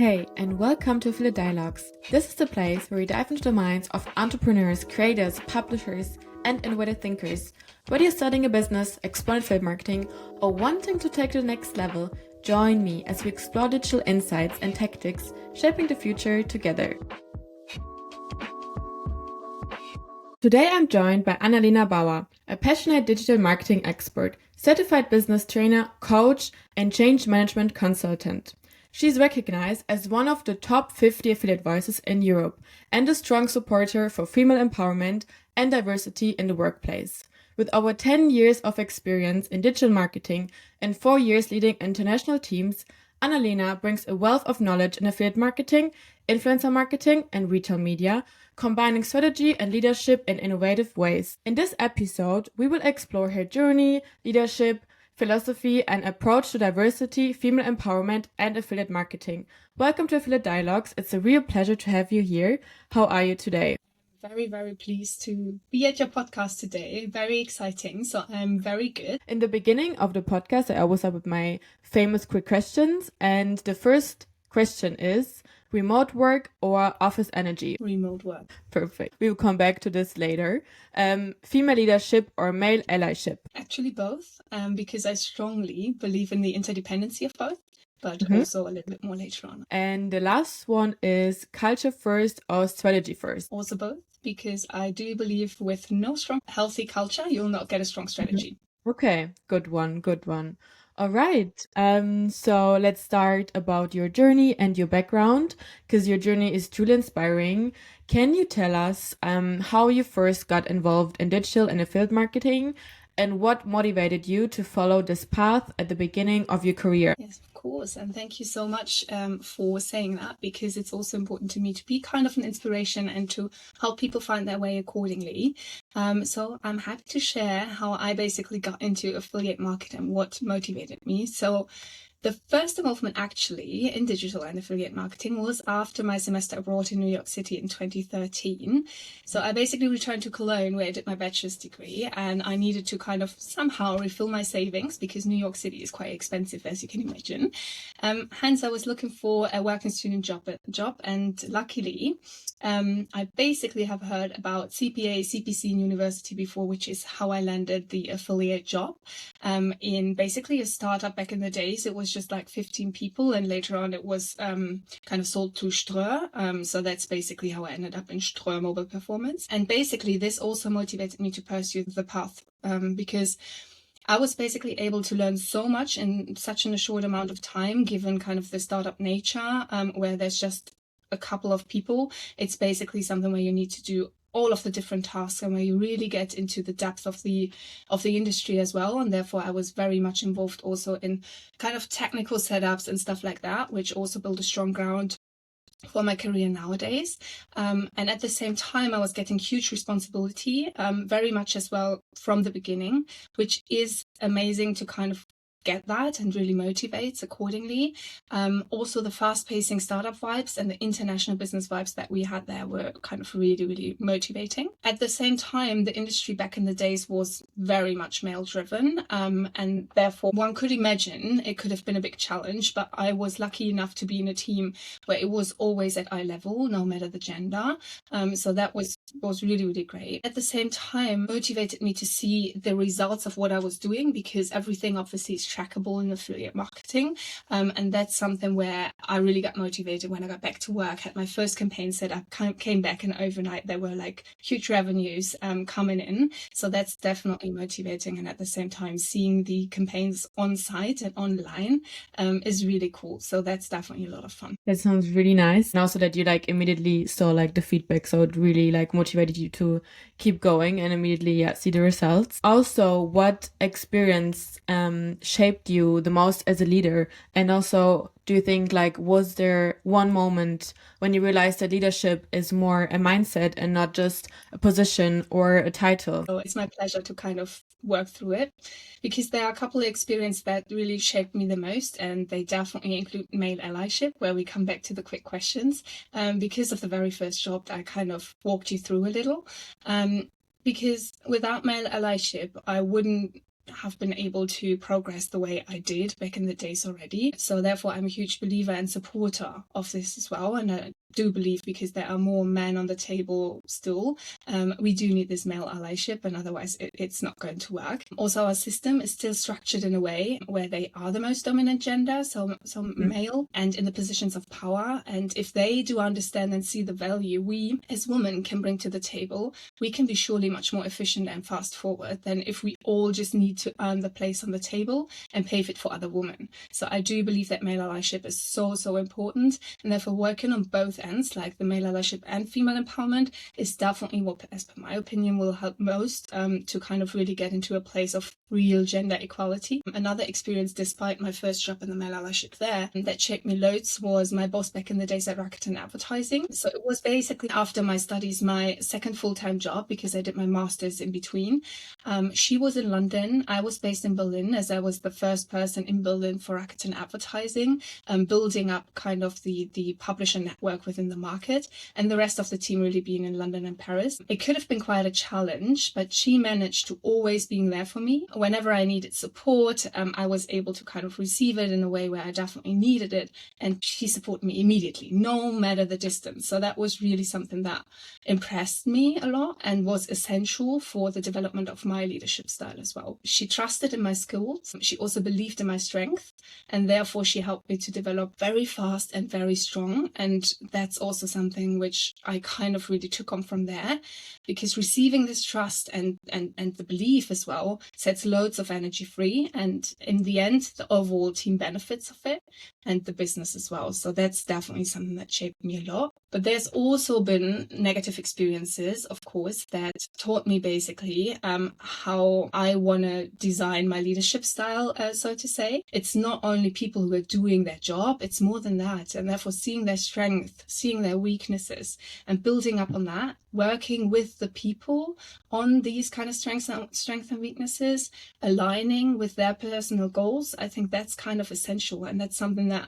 Hey, and welcome to Affiliate Dialogues. This is the place where we dive into the minds of entrepreneurs, creators, publishers, and innovative thinkers. Whether you're starting a business, exploring affiliate marketing, or wanting to take it to the next level, join me as we explore digital insights and tactics shaping the future together. Today I'm joined by Annalena Bauer, a passionate digital marketing expert, certified business trainer, coach, and change management consultant. She's recognized as one of the top 50 affiliate voices in Europe and a strong supporter for female empowerment and diversity in the workplace. With over 10 years of experience in digital marketing and 4 years leading international teams, Annalena brings a wealth of knowledge in affiliate marketing, influencer marketing, and retail media, combining strategy and leadership in innovative ways. In this episode, we will explore her journey, leadership, philosophy, and approach to diversity, female empowerment, and affiliate marketing. Welcome to Affiliate Dialogues. It's a real pleasure to have you here. How are you today? Very, very pleased to be at your podcast today. Very exciting. So I'm very good. In the beginning of the podcast, I always start with my famous quick questions. And the first question is, remote work or office energy? Remote work. Perfect. We will come back to this later. Female leadership or male allyship? Actually both, because I strongly believe in the interdependency of both, but also a little bit more later on. And the last one is culture first or strategy first? Also both, because I do believe with no strong, healthy culture, you'll not get a strong strategy. Okay, good one. All right. So let's start about your journey and your background, because your journey is truly inspiring. Can you tell us how you first got involved in digital and affiliate marketing, and what motivated you to follow this path at the beginning of your career? Yes, of course. And thank you so much for saying that, because it's also important to me to be kind of an inspiration and to help people find their way accordingly. So I'm happy to share how I basically got into affiliate marketing and what motivated me. So the first involvement actually in digital and affiliate marketing was after my semester abroad in New York City in 2013. So I basically returned to Cologne where I did my bachelor's degree, and I needed to kind of somehow refill my savings because New York City is quite expensive, as you can imagine. Hence, I was looking for a working student job, and luckily, I basically have heard about CPA, CPC in university before, which is how I landed the affiliate job in basically a startup back in the days. It was just like 15 people, and later on it was kind of sold to Ströer. So that's basically how I ended up in Ströer Mobile Performance. And basically this also motivated me to pursue the path because I was basically able to learn so much in such a short amount of time, given kind of the startup nature, where there's just a couple of people. It's basically something where you need to do all of the different tasks and where you really get into the depth of the industry as well. And therefore I was very much involved also in kind of technical setups and stuff like that, which also built a strong ground for my career nowadays. And at the same time, I was getting huge responsibility, very much as well from the beginning, which is amazing to kind of get that and really motivates accordingly. Also the fast-pacing startup vibes and the international business vibes that we had there were kind of really, really motivating. At the same time, the industry back in the days was very much male-driven, and therefore one could imagine it could have been a big challenge, but I was lucky enough to be in a team where it was always at eye level, no matter the gender. So that was really, really great. At the same time, motivated me to see the results of what I was doing, because everything obviously is trackable in affiliate marketing, and that's something where I really got motivated when I got back to work. Had my first campaign set up, came back, and overnight there were like huge revenues coming in. So that's definitely motivating, and at the same time seeing the campaigns on site and online is really cool. So that's definitely a lot of fun. That sounds really nice. And also that you like immediately saw like the feedback, so it really like motivated you to keep going and immediately see the results. Also, what experience shaped you the most as a leader? And also, do you think like was there one moment when you realized that leadership is more a mindset and not just a position or a title? So it's my pleasure to kind of work through it, because there are a couple of experiences that really shaped me the most, and they definitely include male allyship, where we come back to the quick questions, because of the very first job that I kind of walked you through a little, because without male allyship I wouldn't have been able to progress the way I did back in the days already. So therefore, I'm a huge believer and supporter of this as well. And I do believe, because there are more men on the table still, we do need this male allyship, and otherwise it's not going to work. Also, our system is still structured in a way where they are the most dominant gender, so male, and in the positions of power. And if they do understand and see the value we as women can bring to the table, we can be surely much more efficient and fast forward than if we all just need to earn the place on the table and pave it for other women. So I do believe that male allyship is so important, and therefore working on both ends, like the male allyship and female empowerment, is definitely what, as per my opinion, will help most to kind of really get into a place of real gender equality. Another experience, despite my first job in the male allyship there, that shaped me loads, was my boss back in the days at Rakuten Advertising. So it was basically after my studies, my second full-time job, because I did my master's in between. She was in London, I was based in Berlin, as I was the first person in Berlin for Rakuten Advertising, building up kind of the publisher network within the market, and the rest of the team really being in London and Paris. It could have been quite a challenge, but she managed to always being there for me. Whenever I needed support, I was able to kind of receive it in a way where I definitely needed it, and she supported me immediately, no matter the distance. So that was really something that impressed me a lot and was essential for the development of my leadership style as well. She trusted in my skills. She also believed in my strength, and therefore she helped me to develop very fast and very strong. And that's also something which I kind of really took on from there, because receiving this trust and the belief as well sets loads of energy free, and in the end the overall team benefits of it and the business as well. So that's definitely something that shaped me a lot. But there's also been negative experiences, of course, that taught me basically how I want to design my leadership style, so to say. It's not only people who are doing their job, it's more than that. And therefore seeing their strength, seeing their weaknesses, and building up on that, working with the people on these kind of strengths and weaknesses, aligning with their personal goals. I think that's kind of essential, and that's something that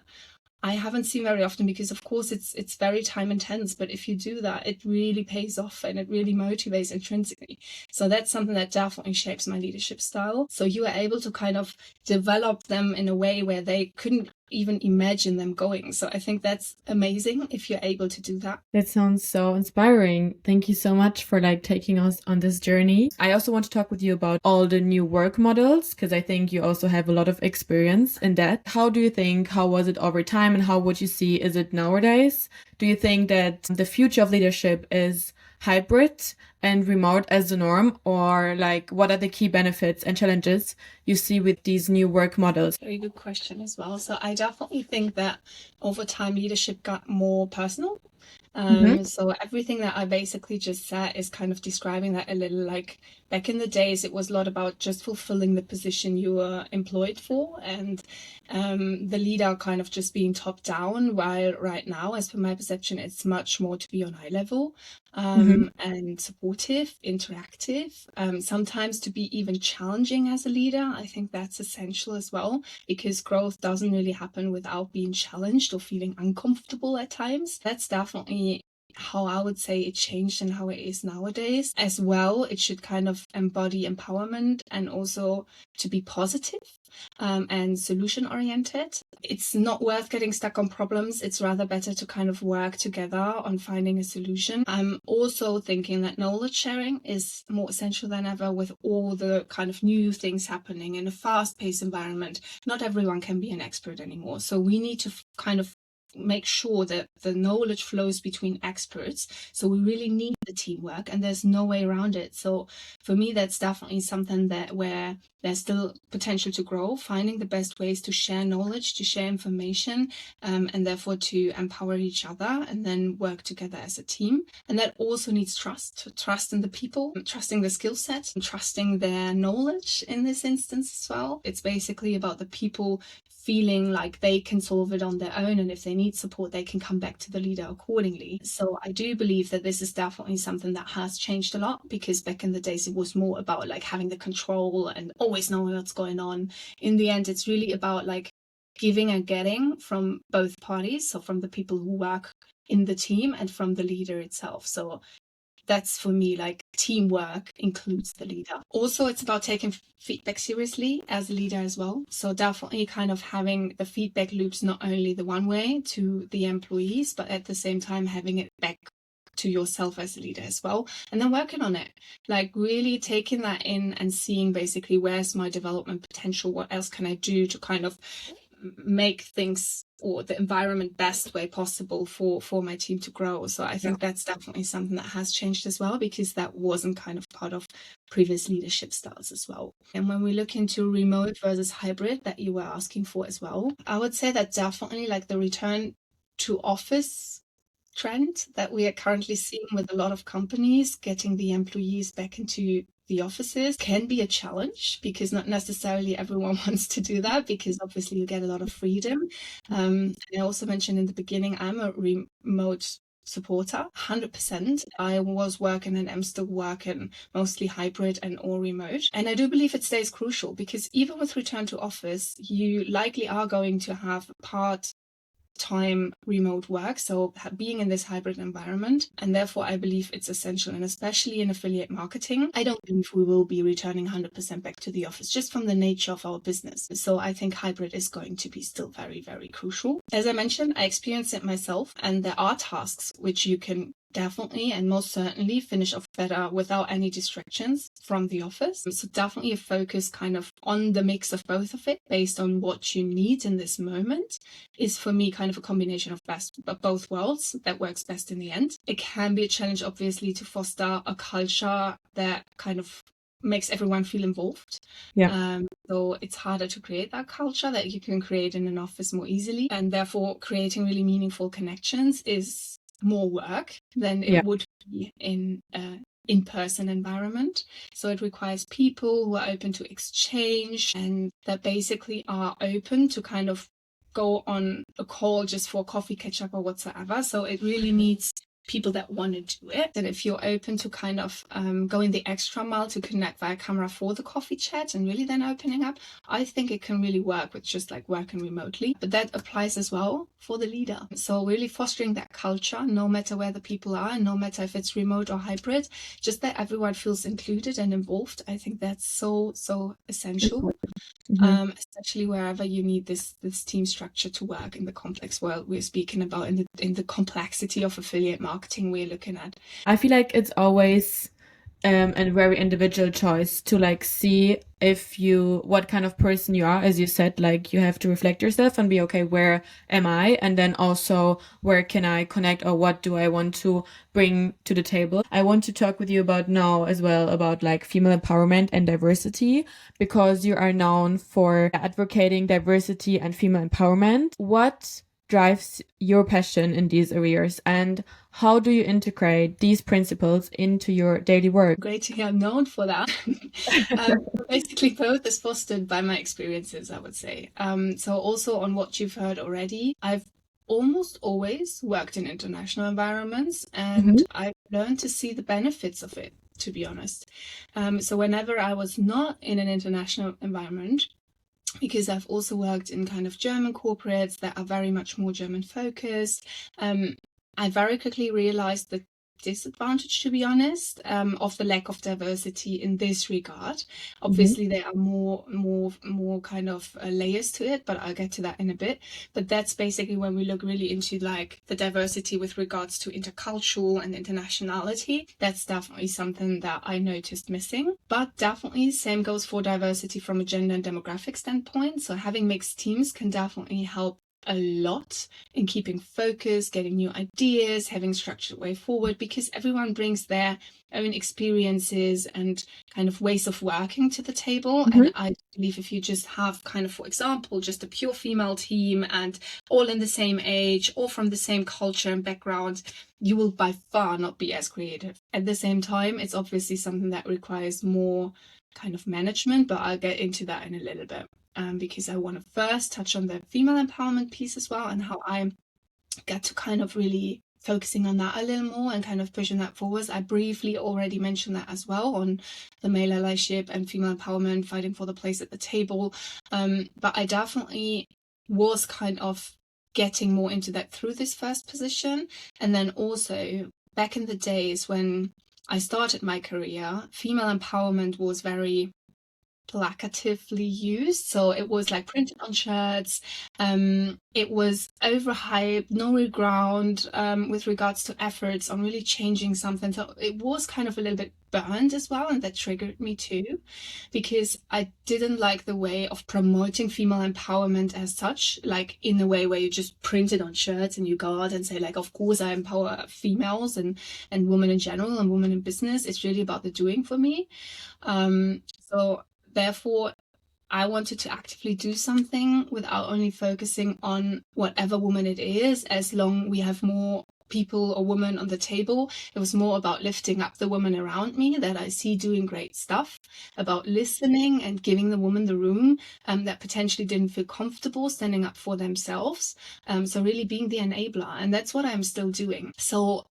I haven't seen very often, because of course it's very time intense, but if you do that, it really pays off and it really motivates intrinsically. So that's something that definitely shapes my leadership style. So you are able to kind of develop them in a way where they couldn't even imagine them going. So I think that's amazing if you're able to do that. That sounds so inspiring. Thank you so much for taking us on this journey. I also want to talk with you about all the new work models, because I think you also have a lot of experience in that. How was it over time, and how would you see is it nowadays? Do you think that the future of leadership is hybrid and remote as the norm, or what are the key benefits and challenges you see with these new work models? Very good question as well. So I definitely think that over time leadership got more personal. So everything that I basically just said is kind of describing that a little. Back in the days, it was a lot about just fulfilling the position you were employed for, and the leader kind of just being top down, while right now, as per my perception, it's much more to be on eye level, and supportive, interactive, sometimes to be even challenging as a leader. I think that's essential as well, because growth doesn't really happen without being challenged or feeling uncomfortable at times. That's definitely how I would say it changed and how it is nowadays. As well, it should kind of embody empowerment and also to be positive and solution oriented. It's not worth getting stuck on problems. It's rather better to kind of work together on finding a solution. I'm also thinking that knowledge sharing is more essential than ever, with all the kind of new things happening in a fast-paced environment. Not everyone can be an expert anymore. So we need to kind of make sure that the knowledge flows between experts. So we really need the teamwork, and there's no way around it. So for me, that's definitely something where there's still potential to grow, finding the best ways to share knowledge, to share information, and therefore to empower each other and then work together as a team. And that also needs trust in the people, trusting the skill set, and trusting their knowledge in this instance as well. It's basically about the people feeling like they can solve it on their own, and if they need support, they can come back to the leader accordingly. So I do believe that this is definitely something that has changed a lot, because back in the days it was more about having the control and always knowing what's going on. In the end, it's really about giving and getting from both parties, so from the people who work in the team and from the leader itself. So that's for me, like teamwork includes the leader. Also, it's about taking feedback seriously as a leader as well. So definitely kind of having the feedback loops, not only the one way to the employees, but at the same time having it back to yourself as a leader as well, and then working on it, like really taking that in and seeing basically where's my development potential, what else can I do to kind of make things or the environment best way possible for my team to grow. So I think that's definitely something that has changed as well, because that wasn't kind of part of previous leadership styles as well. And when we look into remote versus hybrid that you were asking for as well, I would say that definitely like the return to office trend that we are currently seeing with a lot of companies, getting the employees back into the offices can be a challenge, because not necessarily everyone wants to do that, because obviously you get a lot of freedom. I also mentioned in the beginning, I'm a remote supporter, 100%. I was working and am still working mostly hybrid and or remote. And I do believe it stays crucial, because even with return to office, you likely are going to have part-time remote work, so being in this hybrid environment, and therefore I believe it's essential. And especially in affiliate marketing, I don't believe we will be returning 100% back to the office, just from the nature of our business. So I think hybrid is going to be still very, very crucial. As I mentioned, I experienced it myself, and there are tasks which you can definitely and most certainly finish off better without any distractions from the office. So definitely a focus kind of on the mix of both of it, based on what you need in this moment, is for me kind of a combination of both worlds that works best in the end. It can be a challenge, obviously, to foster a culture that kind of makes everyone feel involved. So it's harder to create that culture that you can create in an office more easily, and therefore creating really meaningful connections is more work than it would be in an in-person environment. So it requires people who are open to exchange, and that basically are open to kind of go on a call just for coffee, catch up, or whatsoever. So it really needs people that want to do it. And if you're open to kind of going the extra mile to connect via camera for the coffee chat and really then opening up, I think it can really work with just like working remotely. But that applies as well for the leader. So really fostering that culture, no matter where the people are, and no matter if it's remote or hybrid, just that everyone feels included and involved. I think that's so essential. Especially wherever you need this team structure to work in the complex world we're speaking about, in the complexity of affiliate marketing we're looking at. I feel like it's always a very individual choice to like see what kind of person you are. As you said, like you have to reflect yourself and be okay, where am I? And then also where can I connect, or what do I want to bring to the table? I want to talk with you about now as well about like female empowerment and diversity, because you are known for advocating diversity and female empowerment. What drives your passion in these areas, and how do you integrate these principles into your daily work? Great to hear I'm known for that. Basically, both is fostered by my experiences, I would say. So also on what you've heard already, I've almost always worked in international environments, and I've learned to see the benefits of it, to be honest. So whenever I was not in an international environment, because I've also worked in kind of German corporates that are very much more German focused, I very quickly realized the disadvantage, to be honest, of the lack of diversity in this regard. Obviously, there are more kind of layers to it, but I'll get to that in a bit. But that's basically when we look really into like the diversity with regards to intercultural and internationality. That's definitely something that I noticed missing. But definitely same goes for diversity from a gender and demographic standpoint. So having mixed teams can definitely help a lot in keeping focus, getting new ideas, having structured way forward, because everyone brings their own experiences and kind of ways of working to the table. And I believe if you just have kind of, for example, just a pure female team and all in the same age or from the same culture and background, you will by far not be as creative. At the same time, it's obviously something that requires more kind of management, but I'll get into that in a little bit. Because I want to first touch on the female empowerment piece as well, and how I got to kind of really focusing on that a little more and kind of pushing that forward. I briefly already mentioned that as well on the male allyship and female empowerment, fighting for the place at the table. But I definitely was kind of getting more into that through this first position. And then also back in the days when I started my career, female empowerment was very placatively used. So it was like printed on shirts. It was overhyped, no real ground with regards to efforts on really changing something. So it was kind of a little bit burned as well, and that triggered me too, because I didn't like the way of promoting female empowerment as such, like in a way where you just print it on shirts and you go out and say like, of course I empower females and women in general and women in business. It's really about the doing for me. So therefore, I wanted to actively do something without only focusing on whatever woman it is, as long we have more people or women on the table. It was more about lifting up the women around me that I see doing great stuff, about listening and giving the woman the room that potentially didn't feel comfortable standing up for themselves. So really being the enabler. And that's what I'm still doing. So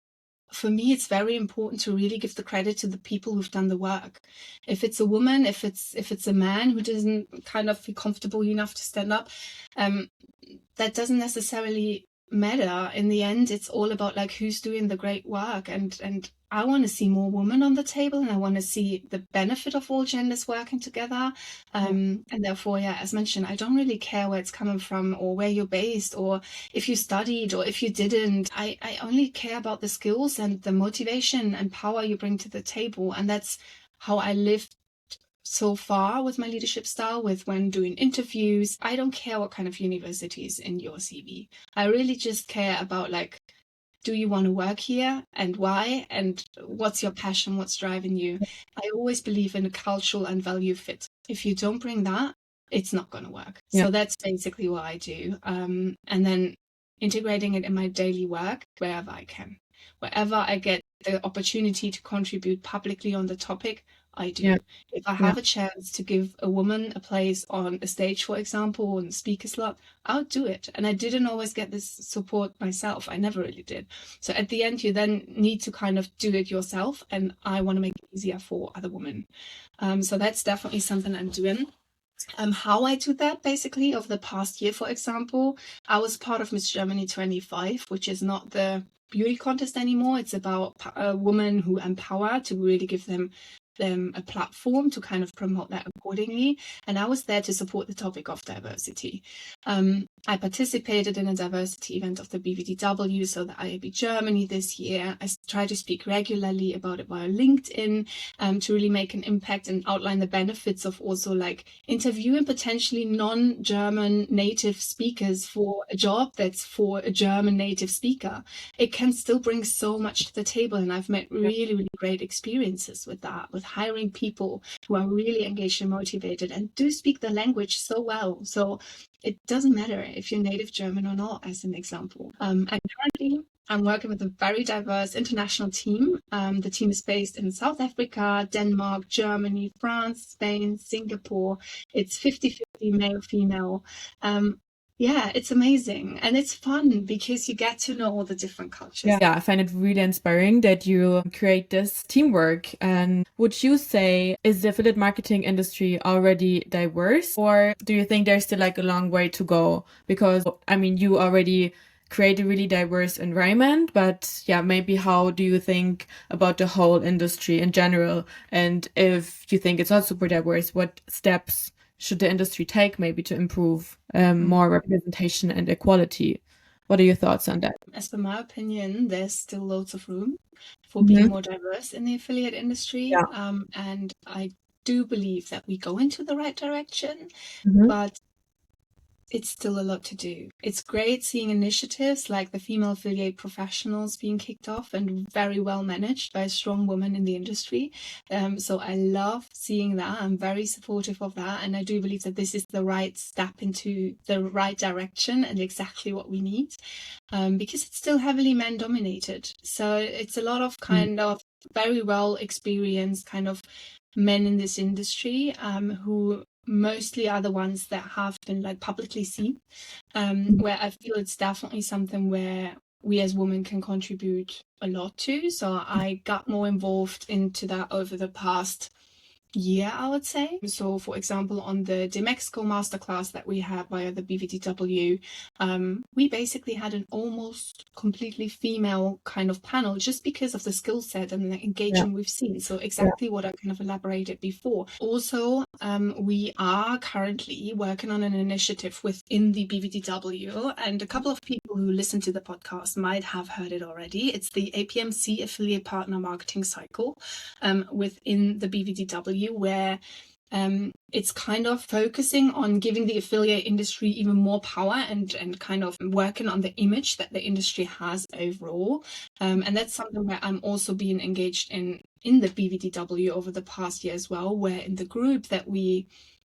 for me, it's very important to really give the credit to the people who've done the work. If it's a woman, if it's a man who doesn't kind of feel comfortable enough to stand up, that doesn't necessarily matter. In the end, it's all about like who's doing the great work, and I want to see more women on the table, and I want to see the benefit of all genders working together. And therefore, yeah, as mentioned, I don't really care where it's coming from or where you're based or if you studied or if you didn't. I only care about the skills and the motivation and power you bring to the table. And that's how I live so far with my leadership style, with when doing interviews. I don't care what kind of university is in your CV. I really just care about like, do you want to work here and why? And what's your passion? What's driving you? I always believe in a cultural and value fit. If you don't bring that, it's not going to work. Yeah. So that's basically what I do. And then integrating it in my daily work wherever I can. Wherever I get the opportunity to contribute publicly on the topic, I do. Yeah. If I have a chance to give a woman a place on a stage, for example, on the speaker slot, I'll do it. And I didn't always get this support myself. I never really did. So at the end, you then need to kind of do it yourself. And I want to make it easier for other women. So that's definitely something I'm doing. How I do that, basically, over the past year, for example, I was part of Miss Germany 25, which is not the beauty contest anymore. It's about women who empower, to really give them a platform to kind of promote that accordingly. And I was there to support the topic of diversity. I participated in a diversity event of the BVDW, so the IAB Germany this year. I try to speak regularly about it via LinkedIn to really make an impact and outline the benefits of also like interviewing potentially non-German native speakers for a job that's for a German native speaker. It can still bring so much to the table, and I've met really, really great experiences with that, with hiring people who are really engaged and motivated and do speak the language so well. So it doesn't matter if you're native German or not, as an example. And currently, I'm working with a very diverse international team. The team is based in South Africa, Denmark, Germany, France, Spain, Singapore. It's 50-50 male, female. Yeah, it's amazing. And it's fun because you get to know all the different cultures. Yeah, I find it really inspiring that you create this teamwork. And would you say, is the affiliate marketing industry already diverse, or do you think there's still like a long way to go? Because, I mean, you already create a really diverse environment, but yeah, maybe how do you think about the whole industry in general? And if you think it's not super diverse, what steps should the industry take maybe to improve more representation and equality? What are your thoughts on that? As per my opinion, there's still loads of room for being more diverse in the affiliate industry. Yeah. And I do believe that we go into the right direction, but it's still a lot to do. It's great seeing initiatives like the female affiliate professionals being kicked off and very well managed by a strong woman in the industry. So I love seeing that. I'm very supportive of that. And I do believe that this is the right step into the right direction and exactly what we need, because it's still heavily men dominated. So it's a lot of kind of very well experienced kind of men in this industry who mostly are the ones that have been like publicly seen, where I feel it's definitely something where we as women can contribute a lot to. So I got more involved into that over the past year, I would say. So, for example, on the De Mexico masterclass that we had via the BVDW, we basically had an almost completely female kind of panel just because of the skill set and the engagement we've seen. So exactly what I kind of elaborated before. Also, we are currently working on an initiative within the BVDW, and a couple of people who listen to the podcast might have heard it already. It's the APMC Affiliate Partner Marketing Cycle within the BVDW, where it's kind of focusing on giving the affiliate industry even more power and kind of working on the image that the industry has overall. And that's something where I'm also being engaged in the BVDW over the past year as well, where in the group that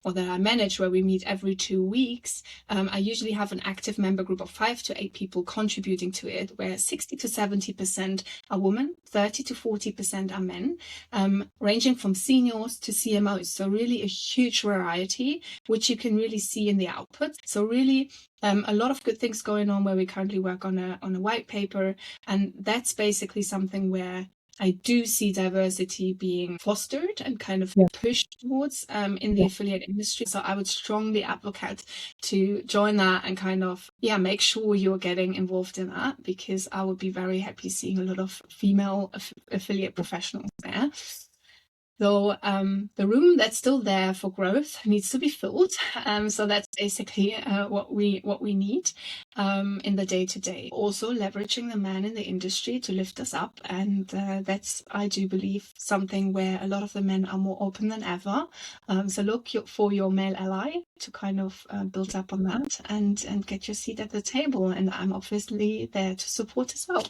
I manage, where we meet every 2 weeks, I usually have an active member group of 5 to 8 people contributing to it, where 60 to 70% are women, 30 to 40% are men, ranging from seniors to CMOs. So really a huge variety, which you can really see in the output. So really a lot of good things going on, where we currently work on a white paper, and that's basically something where I do see diversity being fostered and kind of pushed towards in the affiliate industry. So I would strongly advocate to join that and kind of, make sure you're getting involved in that, because I would be very happy seeing a lot of female affiliate professionals there. Though the room that's still there for growth needs to be filled. So that's basically what we need in the day-to-day. Also leveraging the men in the industry to lift us up. And that's, I do believe, something where a lot of the men are more open than ever. So look for your male ally to kind of build up on that and get your seat at the table. And I'm obviously there to support as well.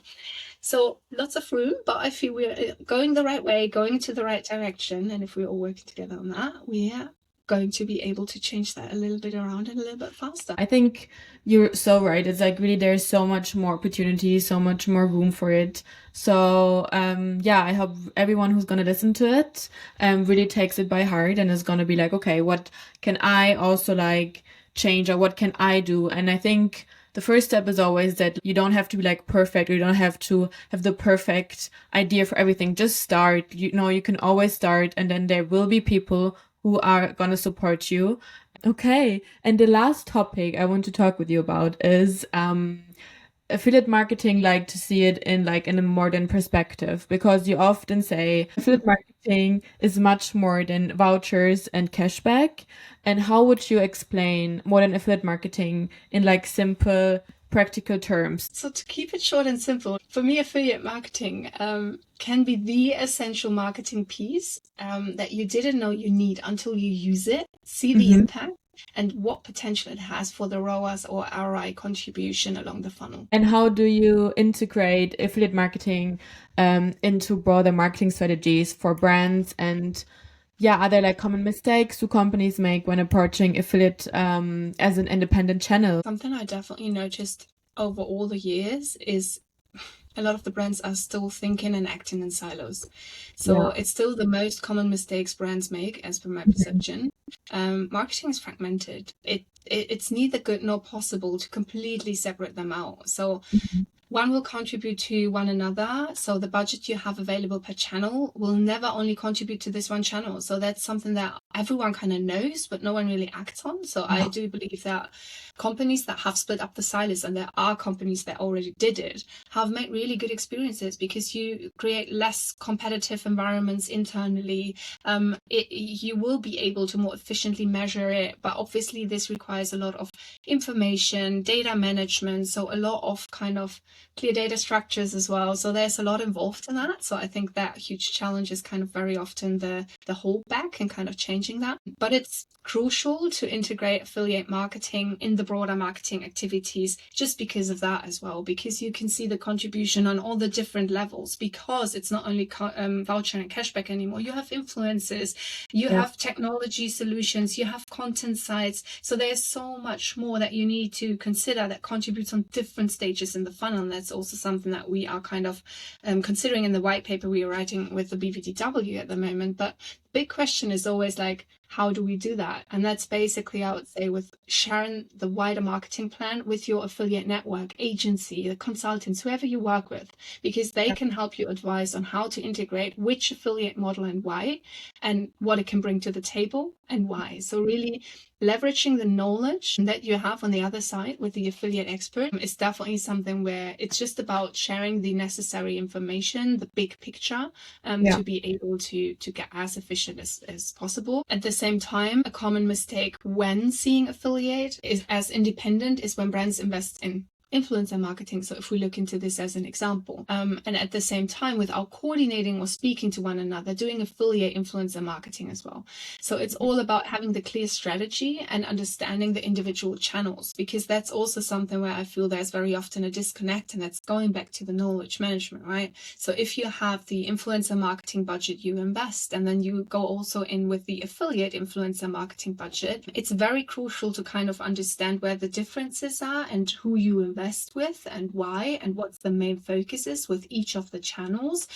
So lots of room, but I feel we're going the right way, going to the right direction. And if we're all working together on that, we are going to be able to change that a little bit around and a little bit faster. I think you're so right. It's like really there's so much more opportunity, so much more room for it. So I hope everyone who's gonna listen to it really takes it by heart and is gonna be like, okay, what can I also like change, or what can I do? And I think the first step is always that you don't have to be like perfect, or you don't have to have the perfect idea for everything. Just start. You know, you can always start, and then there will be people who are gonna support you. Okay, and the last topic I want to talk with you about is affiliate marketing, like to see it in a modern perspective, because you often say affiliate marketing is much more than vouchers and cashback. And how would you explain modern affiliate marketing in like simple, practical terms? So to keep it short and simple, for me, affiliate marketing can be the essential marketing piece that you didn't know you need until you use it, see the impact, and what potential it has for the ROAS or ROI contribution along the funnel. And how do you integrate affiliate marketing into broader marketing strategies for brands? And are there like common mistakes do companies make when approaching affiliate as an independent channel? Something I definitely noticed over all the years is a lot of the brands are still thinking and acting in silos. So it's still the most common mistakes brands make, as per my perception. Marketing is fragmented. It's neither good nor possible to completely separate them out. So one will contribute to one another. So the budget you have available per channel will never only contribute to this one channel. So that's something that everyone kind of knows, but no one really acts on. So I do believe that companies that have split up the silos, and there are companies that already did it, have made really good experiences, because you create less competitive environments internally. You will be able to more efficiently measure it, but obviously this requires a lot of information, data management, so a lot of kind of clear data structures as well. So there's a lot involved in that. So I think that huge challenge is kind of very often the holdback and kind of changing that. But it's crucial to integrate affiliate marketing in the broader marketing activities, just because of that as well, because you can see the contribution on all the different levels, because it's not only voucher and cashback anymore. You have influencers, you have technology solutions, you have content sites. So there's so much more that you need to consider that contributes on different stages in the funnel. And that's also something that we are kind of considering in the white paper we are writing with the BVDW at the moment. But big question is always like, how do we do that? And that's basically, I would say, with sharing the wider marketing plan with your affiliate network, agency, the consultants, whoever you work with, because they can help you advise on how to integrate which affiliate model and why, and what it can bring to the table and why. So really leveraging the knowledge that you have on the other side with the affiliate expert is definitely something where it's just about sharing the necessary information, the big picture, to be able to get as efficient as possible. At the same time, a common mistake when seeing affiliate is as independent is when brands invest in influencer marketing. So if we look into this as an example, and at the same time, without coordinating or speaking to one another, doing affiliate influencer marketing as well. So it's all about having the clear strategy and understanding the individual channels, because that's also something where I feel there's very often a disconnect, and that's going back to the knowledge management, right? So if you have the influencer marketing budget you invest, and then you go also in with the affiliate influencer marketing budget, it's very crucial to kind of understand where the differences are and who you invest with and why, and what's the main focuses with each of the channels,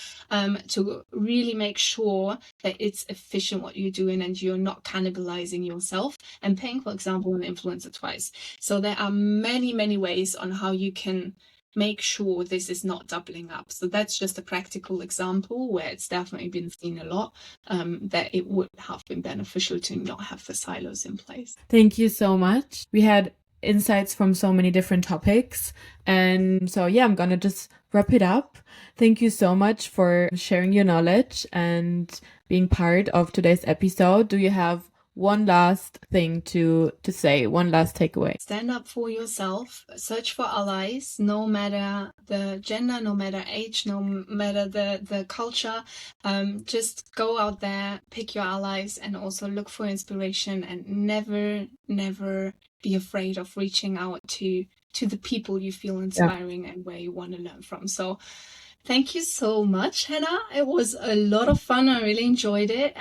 to really make sure that it's efficient what you're doing and you're not cannibalizing yourself and paying, for example, an influencer twice. So there are many ways on how you can make sure this is not doubling up. So that's just a practical example where it's definitely been seen a lot, that it would have been beneficial to not have the silos in place. Thank you so much. We had insights from so many different topics. And so, yeah, I'm going to just wrap it up. Thank you so much for sharing your knowledge and being part of today's episode. Do you have one last thing to say, one last takeaway? Stand up for yourself, search for allies, no matter the gender, no matter age, no matter the culture. Just go out there, pick your allies, and also look for inspiration, and never be afraid of reaching out to the people you feel inspiring and where you want to learn from. So thank you so much, Hannah. It was a lot of fun. I really enjoyed it.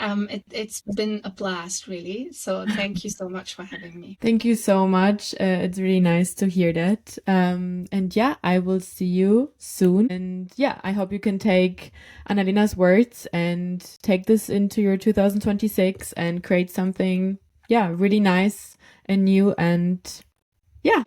It's been a blast, really. So thank you so much for having me. Thank you so much. It's really nice to hear that. And yeah, I will see you soon. And yeah, I hope you can take Annalena's words and take this into your 2026 and create something, really nice and new. And yeah.